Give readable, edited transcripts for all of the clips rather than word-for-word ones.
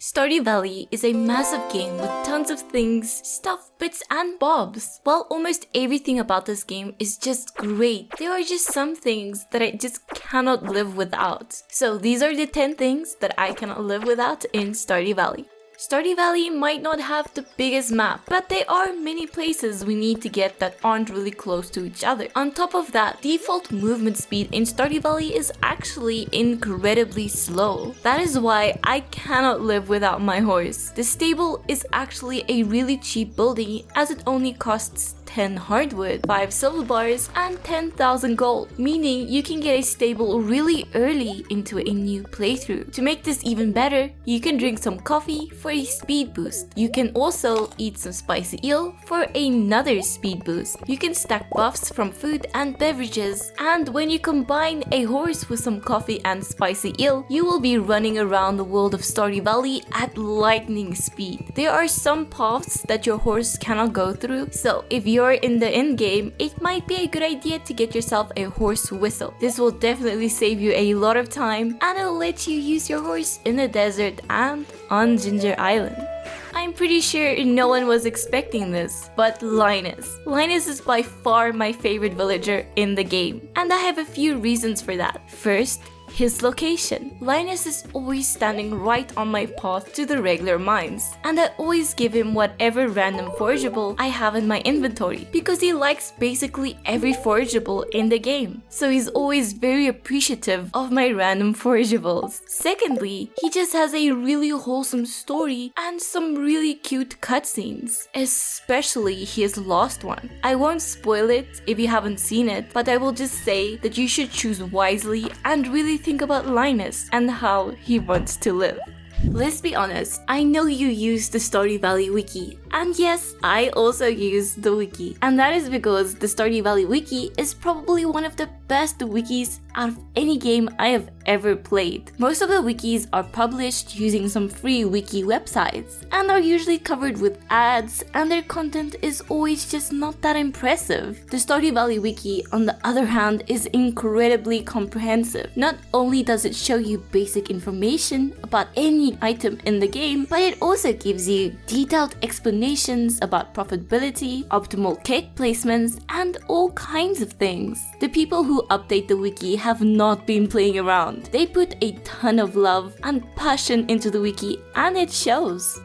Stardew Valley is a massive game with tons of things, stuff, bits and bobs. While almost everything about this game is just great, there are just some things that I just cannot live without. So these are the 10 things that I cannot live without in Stardew Valley. Stardew Valley might not have the biggest map, but there are many places we need to get that aren't really close to each other. On top of that, default movement speed in Stardew Valley is actually incredibly slow. That is why I cannot live without my horse. The stable is actually a really cheap building as it only costs 10 hardwood, 5 silver bars, and 10,000 gold, meaning you can get a stable really early into a new playthrough. To make this even better, you can drink some coffee for a speed boost. You can also eat some spicy eel for another speed boost. You can stack buffs from food and beverages, and when you combine a horse with some coffee and spicy eel, you will be running around the world of Stardew Valley at lightning speed. There are some paths that your horse cannot go through, so if you're in the end game, it might be a good idea to get yourself a horse whistle. This will definitely save you a lot of time and it'll let you use your horse in the desert and on Ginger Island. I'm pretty sure no one was expecting this, but Linus. Linus is by far my favorite villager in the game, and I have a few reasons for that. First, his location. Linus is always standing right on my path to the regular mines, and I always give him whatever random forageable I have in my inventory because he likes basically every forageable in the game. So he's always very appreciative of my random forageables. Secondly, he just has a really wholesome story and some really cute cutscenes, especially his last one. I won't spoil it if you haven't seen it, but I will just say that you should choose wisely and really think about Linus and how he wants to live. Let's be honest, I know you use the Stardew Valley Wiki, and yes, I also use the Wiki. And that is because the Stardew Valley Wiki is probably one of the best wikis out of any game I have ever played. Most of the wikis are published using some free wiki websites, and are usually covered with ads, and their content is always just not that impressive. The Stardew Valley Wiki, on the other hand, is incredibly comprehensive. Not only does it show you basic information about any item in the game, but it also gives you detailed explanations about profitability, optimal cake placements, and all kinds of things. The people who update the wiki have not been playing around. They put a ton of love and passion into the wiki, and it shows.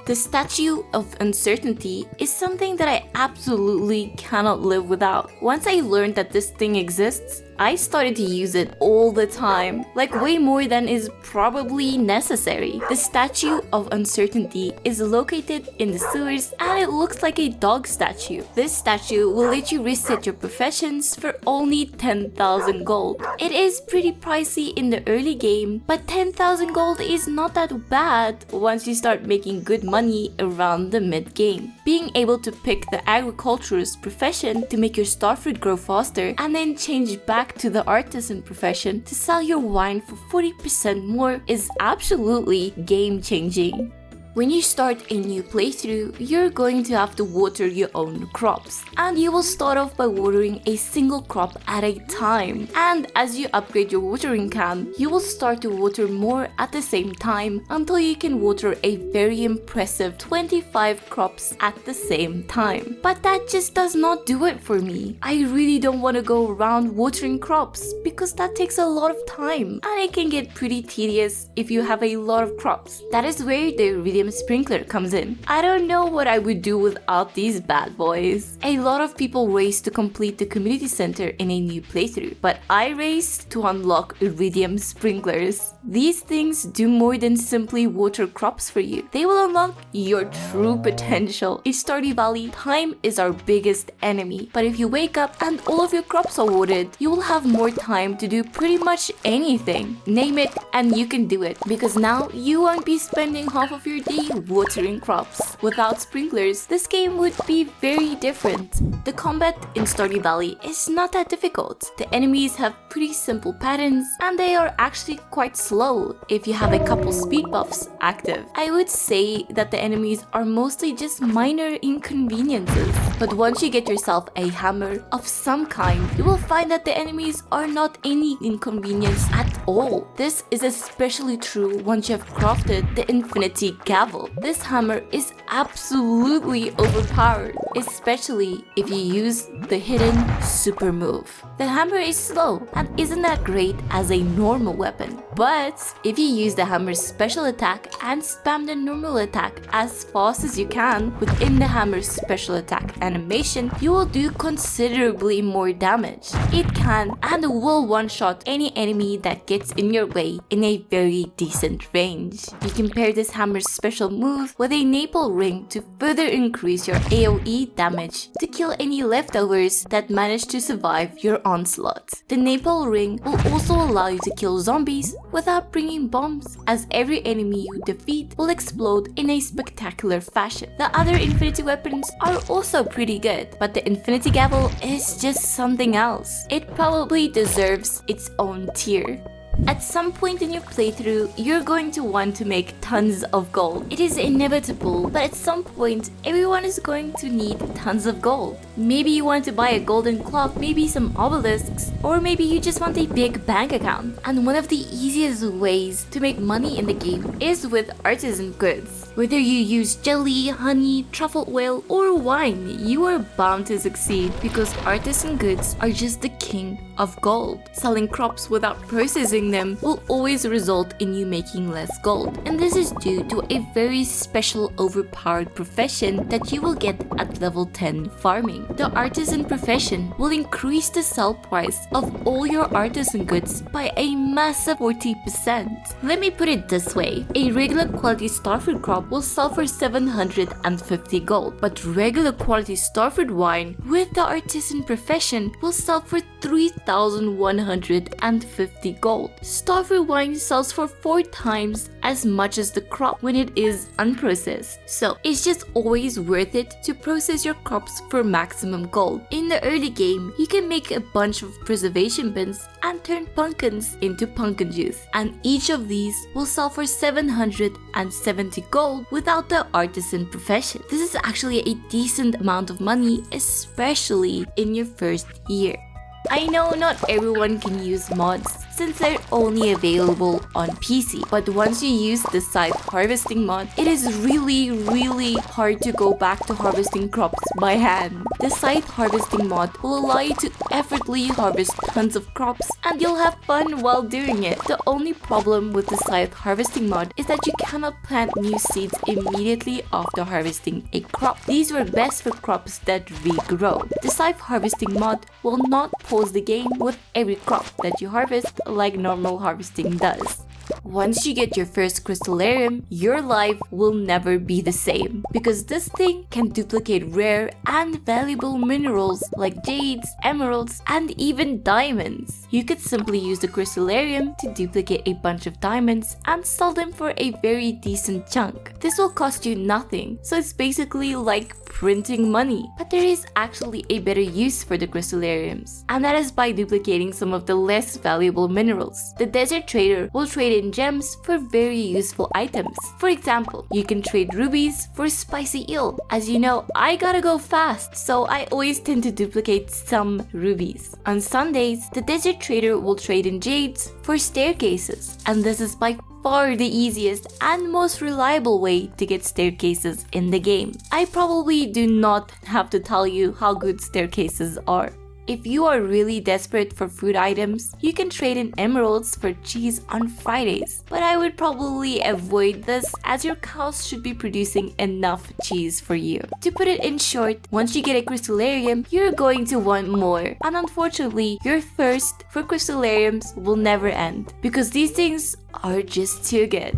The Statue of Uncertainty is something that I absolutely cannot live without. Once I learned that this thing exists, I started to use it all the time, like way more than is probably necessary. The Statue of Uncertainty is located in the sewers and it looks like a dog statue. This statue will let you reset your professions for only 10,000 gold. It is pretty pricey in the early game, but 10,000 gold is not that bad once you start making good money around the mid-game. Being able to pick the agriculturist profession to make your starfruit grow faster and then change back to the artisan profession to sell your wine for 40% more is absolutely game-changing. When you start a new playthrough, you're going to have to water your own crops, and you will start off by watering a single crop at a time. And as you upgrade your watering can, you will start to water more at the same time until you can water a very impressive 25 crops at the same time. But that just does not do it for me. I really don't want to go around watering crops because that takes a lot of time, and it can get pretty tedious if you have a lot of crops. That is where the Iridium sprinkler comes in. I don't know what I would do without these bad boys. A lot of people race to complete the community center in a new playthrough, but I race to unlock Iridium sprinklers. These things do more than simply water crops for you. They will unlock your true potential. In Stardew Valley, time is our biggest enemy, but if you wake up and all of your crops are watered, you will have more time to do pretty much anything. Name it and you can do it, because now you won't be spending half of your day simply watering crops. Without sprinklers, this game would be very different. The combat in Stardew Valley is not that difficult. The enemies have pretty simple patterns and they are actually quite slow if you have a couple speed buffs active. I would say that the enemies are mostly just minor inconveniences. But once you get yourself a hammer of some kind, you will find that the enemies are not any inconvenience at all. This is especially true once you have crafted the infinity gavel. This hammer is absolutely overpowered, especially if you use the hidden super move. The hammer is slow and isn't that great as a normal weapon, but if you use the hammer's special attack and spam the normal attack as fast as you can within the hammer's special attack animation, you will do considerably more damage. It can and will one-shot any enemy that gets in your way in a very decent range. You can pair this hammer's special move with a maple ring to further increase your AoE damage to kill any leftovers that manage to survive your onslaught. The maple ring will also allow you to kill zombies without bringing bombs, as every enemy you defeat will explode in a spectacular fashion. The other infinity weapons are also pretty good, but the infinity gavel is just something else. It probably deserves its own tier. At some point in your playthrough, you're going to want to make tons of gold. It is inevitable, but at some point, everyone is going to need tons of gold. Maybe you want to buy a golden clock, maybe some obelisks, or maybe you just want a big bank account. And one of the easiest ways to make money in the game is with artisan goods. Whether you use jelly, honey, truffle oil, or wine, you are bound to succeed because artisan goods are just the king of gold. Selling crops without processing them will always result in you making less gold, and this is due to a very special overpowered profession that you will get at level 10 farming. The artisan profession will increase the sell price of all your artisan goods by a massive 40%. Let me put it this way, a regular quality starfruit crop will sell for 750 gold, but regular quality starfruit wine with the artisan profession will sell for 3,150 gold. Starfruit wine sells for 4 times as much as the crop when it is unprocessed. So it's just always worth it to process your crops for maximum gold. In the early game, you can make a bunch of preservation bins and turn pumpkins into pumpkin juice, and each of these will sell for 770 gold without the artisan profession. This is actually a decent amount of money, especially in your first year. I know not everyone can use mods since they're only available on PC, but once you use the Scythe harvesting mod, it is really hard to go back to harvesting crops by hand. The Scythe harvesting mod will allow you to effortlessly harvest tons of crops and you'll have fun while doing it. The only problem with the Scythe harvesting mod is that you cannot plant new seeds immediately after harvesting a crop. These were best for crops that regrow. The Scythe harvesting mod will not pause the game with every crop that you harvest like normal harvesting does. Once you get your first Crystallarium, your life will never be the same because this thing can duplicate rare and valuable minerals like jades, emeralds, and even diamonds. You could simply use the Crystallarium to duplicate a bunch of diamonds and sell them for a very decent chunk. This will cost you nothing, so it's basically like printing money. But there is actually a better use for the Crystallariums, and that is by duplicating some of the less valuable minerals. The desert trader will trade in gems for very useful items. For example, you can trade rubies for spicy eel. As you know, I gotta go fast, so I always tend to duplicate some rubies. On Sundays, the desert trader will trade in jades for staircases, and this is by far the easiest and most reliable way to get staircases in the game. I probably do not have to tell you how good staircases are. If you are really desperate for food items, you can trade in emeralds for cheese on Fridays. But I would probably avoid this as your cows should be producing enough cheese for you. To put it in short, once you get a Crystallarium, you're going to want more. And unfortunately, your thirst for Crystallariums will never end because these things are just too good.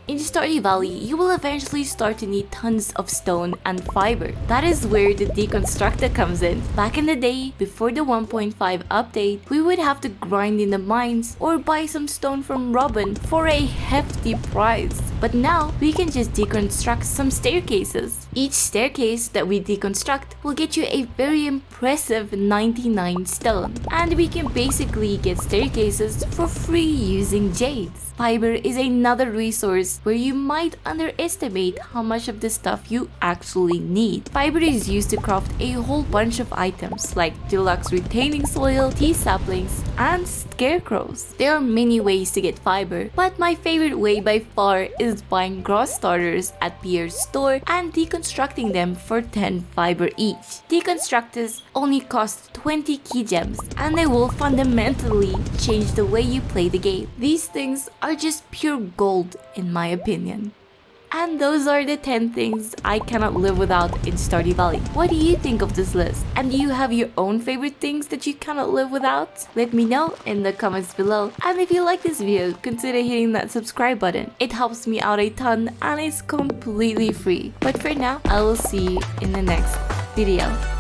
In Stardew Valley, you will eventually start to need tons of stone and fiber. That is where the Deconstructor comes in. Back in the day, before the 1.5 update, we would have to grind in the mines or buy some stone from Robin for a hefty price. But now, we can just deconstruct some staircases. Each staircase that we deconstruct will get you a very impressive 99 stone. And we can basically get staircases for free using jades. Fiber is another resource where you might underestimate how much of the stuff you actually need. Fiber is used to craft a whole bunch of items like deluxe retaining soil, tea saplings, and scarecrows. There are many ways to get fiber, but my favorite way by far is buying grass starters at Pierre's store and deconstructing them for 10 fiber each. Deconstructors only cost 20 key gems, and they will fundamentally change the way you play the game. These things are just pure gold in my opinion. And those are the 10 things I cannot live without in Stardew Valley. What do you think of this list? And do you have your own favorite things that you cannot live without? Let me know in the comments below. And if you like this video, consider hitting that subscribe button. It helps me out a ton and it's completely free. But for now, I will see you in the next video.